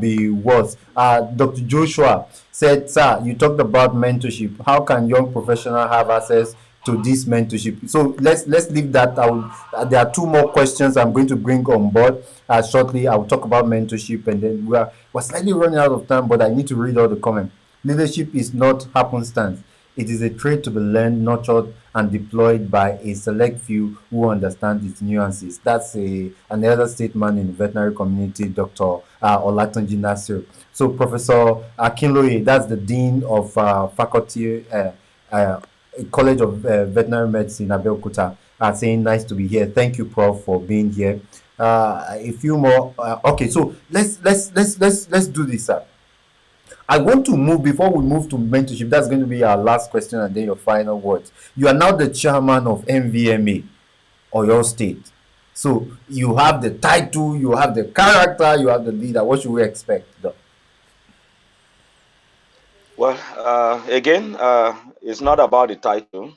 be worse. Dr. Joshua said, sir, you talked about mentorship. How can young professionals have access to this mentorship? So let's leave that out. There are two more questions I'm going to bring on board shortly. I'll talk about mentorship, and then we're slightly running out of time, but I need to read all the comments. Leadership is not happenstance. It is a trait to be learned, nurtured, and deployed by a select few who understand its nuances. That's another statement in the veterinary community, Dr. Olatunji Nasir. So, Professor Akinloye, that's the Dean of Faculty, uh, College of Veterinary Medicine, Abeokuta, saying nice to be here. Thank you, Prof, for being here. A few more. Okay, so let's do this, sir. I want to move before we move to mentorship. That's going to be our last question and then your final words. You are now the chairman of NVMA or your state. So you have the title, you have the character, you have the leader. What should we expect? Well, again, it's not about the title.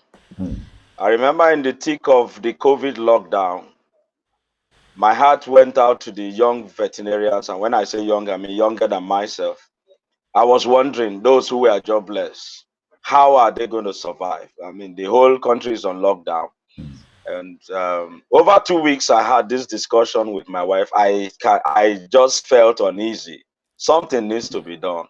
I remember in the thick of the COVID lockdown, my heart went out to the young veterinarians. And when I say young, I mean younger than myself. I was wondering, those who were jobless, how are they going to survive? I mean, the whole country is on lockdown. And over 2 weeks, I had this discussion with my wife. I just felt uneasy. Something needs to be done.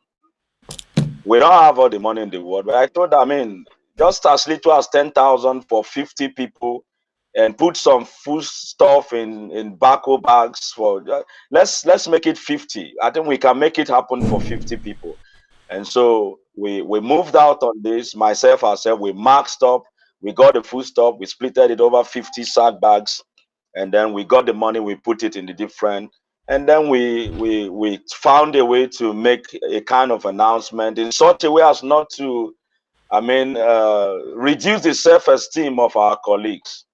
We don't have all the money in the world, but I told her, I mean, just as little as 10,000 for 50 people, and put some food stuff in baco bags for. Let's make it 50. I think we can make it happen for 50 people. And so we moved out on this. Myself, ourselves, we marked up. We got the food stuff. We splitted it over 50 sack bags, and then we got the money. We put it in the different. And then we found a way to make a kind of announcement in such a way as not to, I mean, reduce the self-esteem of our colleagues.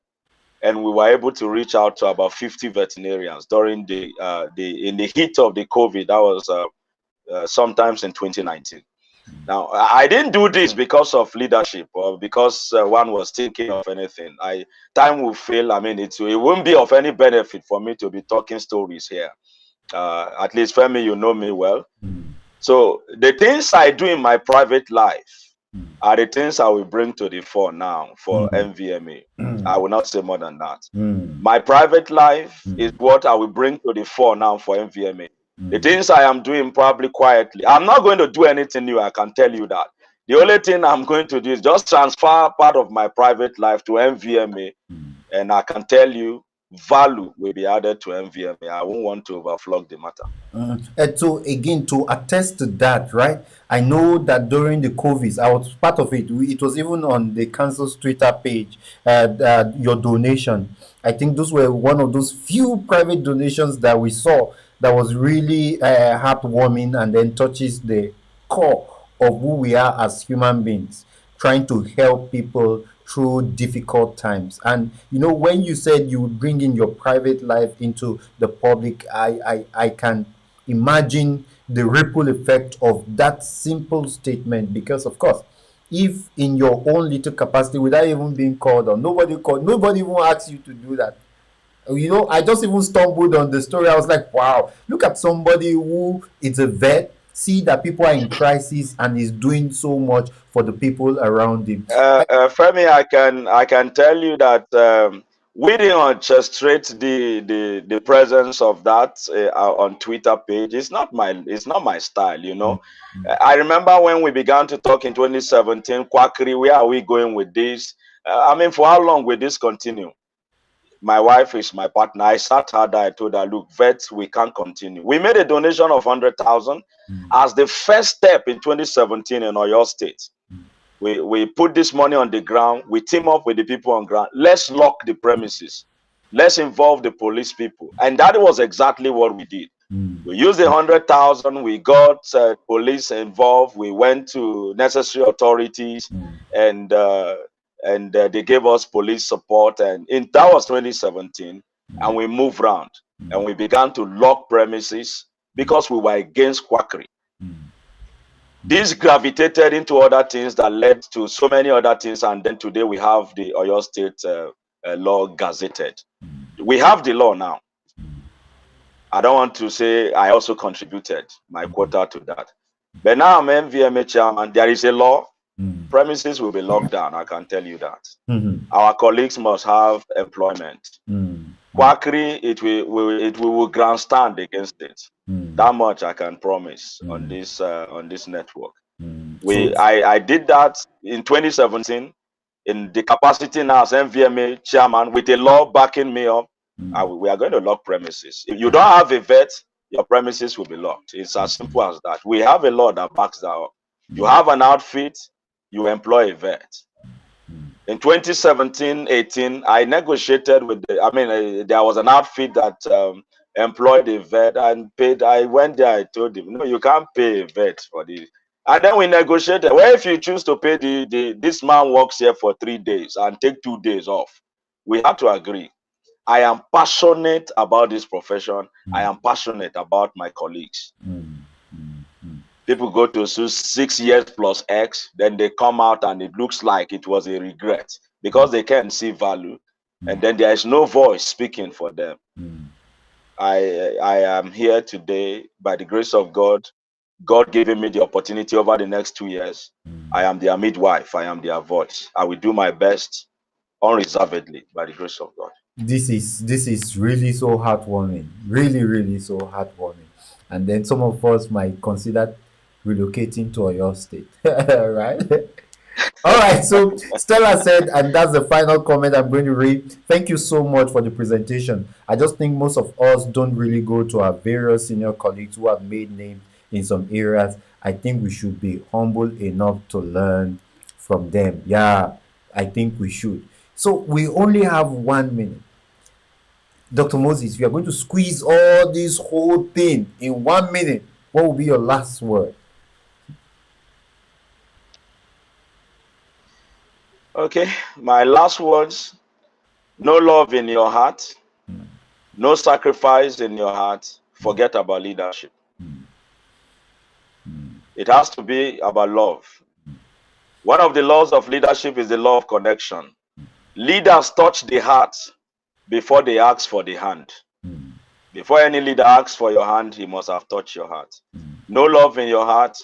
And we were able to reach out to about 50 veterinarians during in the heat of the COVID. That was sometimes in 2019. Now, I didn't do this because of leadership or because one was thinking of anything. Time will fail. I mean, it won't be of any benefit for me to be talking stories here. At least, Femi, you know me well. So the things I do in my private life, are the things I will bring to the fore now for mm, NVMA. I will not say more than that. mm, My private life is mm, what I will bring to the fore now for NVMA. The mm, things I am doing probably quietly. I'm not going to do anything new, I can tell you that. The only thing I'm going to do is just transfer part of my private life to NVMA, mm. and I can tell you value will be added to NVMA. I won't want to overflog the matter. And so again, to attest to that, right? I know that during the COVID, I was part of it. It was even on the council's Twitter page. Your donation, I think those were one of those few private donations that we saw that was really heartwarming and then touches the core of who we are as human beings, trying to help people through difficult times. And when you said you would bring in your private life into the public, I can imagine the ripple effect of that simple statement. Because of course, if in your own little capacity, without even being called on, nobody even asks you to do that. I just even stumbled on the story. I was like, wow, look at somebody who is a vet, see that people are in crisis, and is doing so much for the people around him. Femi, I can tell you that we didn't orchestrate the presence of that on Twitter page. It's not my style, you Mm, know. I remember when we began to talk in 2017, Quackery, where are we going with this? I mean, for how long will this continue? My wife is my partner. I sat her down. I told her, look, vets, we can't continue. We made a donation of 100,000 mm, as the first step in 2017 in Oyo State. We put this money on the ground. We team up with the people on ground. Let's lock the premises. Let's involve the police people. And that was exactly what we did. mm, We used 100,000. We got police involved. We went to necessary authorities, mm, and they gave us police support. And that was 2017. And we moved around and we began to lock premises because we were against quackery. mm, This gravitated into other things that led to so many other things, and then today we have the Oyo State law gazetted. We have the law now. I don't want to say I also contributed my quota to that. But now I'm NVMA chairman. There is a law. mm, Premises will be locked down. I can tell you that. mm, Our colleagues must have employment. mm, Quackery, it will grandstand against it. mm, That much I can promise on mm, this network. So, I did that in 2017 in the capacity now as NVMA chairman with a law backing me up. mm, We are going to lock premises. If you don't have a vet, your premises will be locked. It's as simple as that. We have a law that backs that up. You have an outfit, you employ a vet. In 2017-18, I negotiated with there was an outfit that employed a vet and paid. I went there, I told him, no, you can't pay a vet for this. And then we negotiated. Well, if you choose to pay this man works here for 3 days and take 2 days off, we had to agree. I am passionate about this profession. I am passionate about my colleagues. People go to 6 years plus X, then they come out and it looks like it was a regret because they can't see value, and then there is no voice speaking for them. I am here today by the grace of God. God giving me the opportunity over the next 2 years. I am their midwife. I am their voice. I will do my best unreservedly by the grace of God. this is really so heartwarming, really, really so heartwarming. And then some of us might consider relocating to your state, right? All right, so Stella said, and that's the final comment I'm going to read. Thank you so much for the presentation. I just think most of us don't really go to our various senior colleagues who have made names in some areas. I think we should be humble enough to learn from them. Yeah, I think we should. So we only have 1 minute. Dr. Moses, if you are going to squeeze all this whole thing in 1 minute, what will be your last word? Okay, my last words: no love in your heart, no sacrifice in your heart, forget about leadership. It has to be about love. One of the laws of leadership is the law of connection. Leaders touch the heart before they ask for the hand. Before any leader asks for your hand, he must have touched your heart. No love in your heart,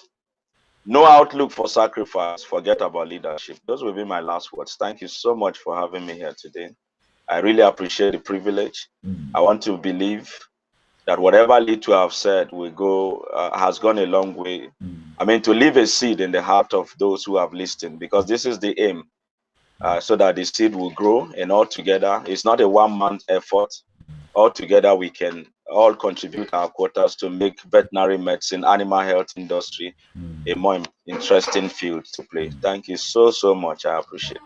No outlook for sacrifice. Forget about leadership. Those will be my last words. Thank you so much for having me here today. I really appreciate the privilege. I want to believe that whatever little I've said will go has gone a long way. I mean, to leave a seed in the heart of those who have listened, because this is the aim, so that the seed will grow, and all together, it's not a one-man effort. All together, we can all contribute our quotas to make veterinary medicine, animal health industry a more interesting field to play. Thank you so much. I appreciate it.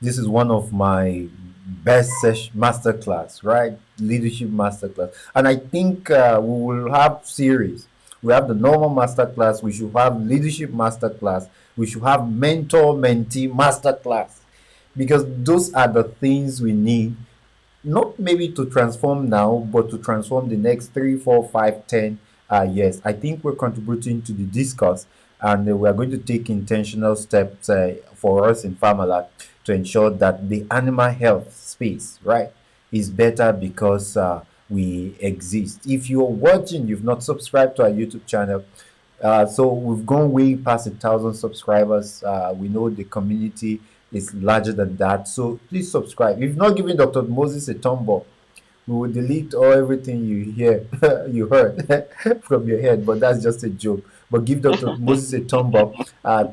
This is one of my best masterclass, right? Leadership masterclass. And I think we will have series. We have the normal masterclass. We should have leadership masterclass. We should have mentor mentee masterclass, because those are the things we need, not maybe to transform now, but to transform the next 3, 4, 5, 10 years. I think we're contributing to the discourse, and we are going to take intentional steps for us in Farmalab to ensure that the animal health space, right, is better because we exist. If you're watching, you've not subscribed to our YouTube channel, so we've gone way past 1,000 subscribers. We know the community is larger than that. So please subscribe. If you've not given Dr. Moses a thumb up, we will delete all everything you hear you heard from your head, but that's just a joke. But give Dr. Moses a thumb up,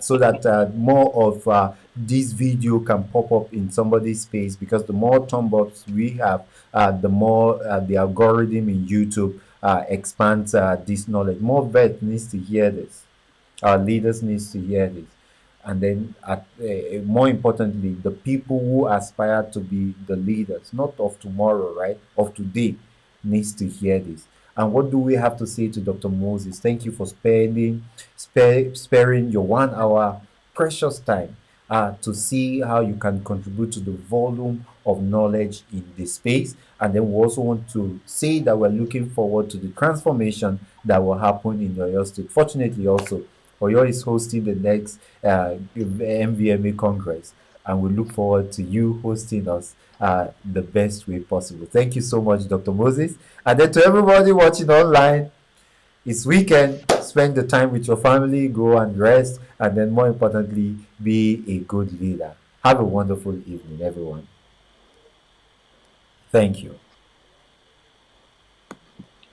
so that more of this video can pop up in somebody's space, because the more thumb ups we have, the more the algorithm in YouTube expands this knowledge. More vet needs to hear this. Our leaders needs to hear this. And then more importantly, the people who aspire to be the leaders, not of tomorrow, right, of today, needs to hear this. And what do we have to say to Dr. Moses? Thank you for sparing your 1 hour precious time to see how you can contribute to the volume of knowledge in this space. And then we also want to say that we're looking forward to the transformation that will happen in Oyo State. Fortunately, also, Oyo is hosting the next NVMA Congress, and we look forward to you hosting us the best way possible. Thank you so much, Dr. Moses. And then to everybody watching online, it's weekend. Spend the time with your family, go and rest, and then more importantly, be a good leader. Have a wonderful evening, everyone. Thank you.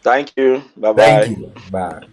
Thank you. Bye Thank bye. you. Bye.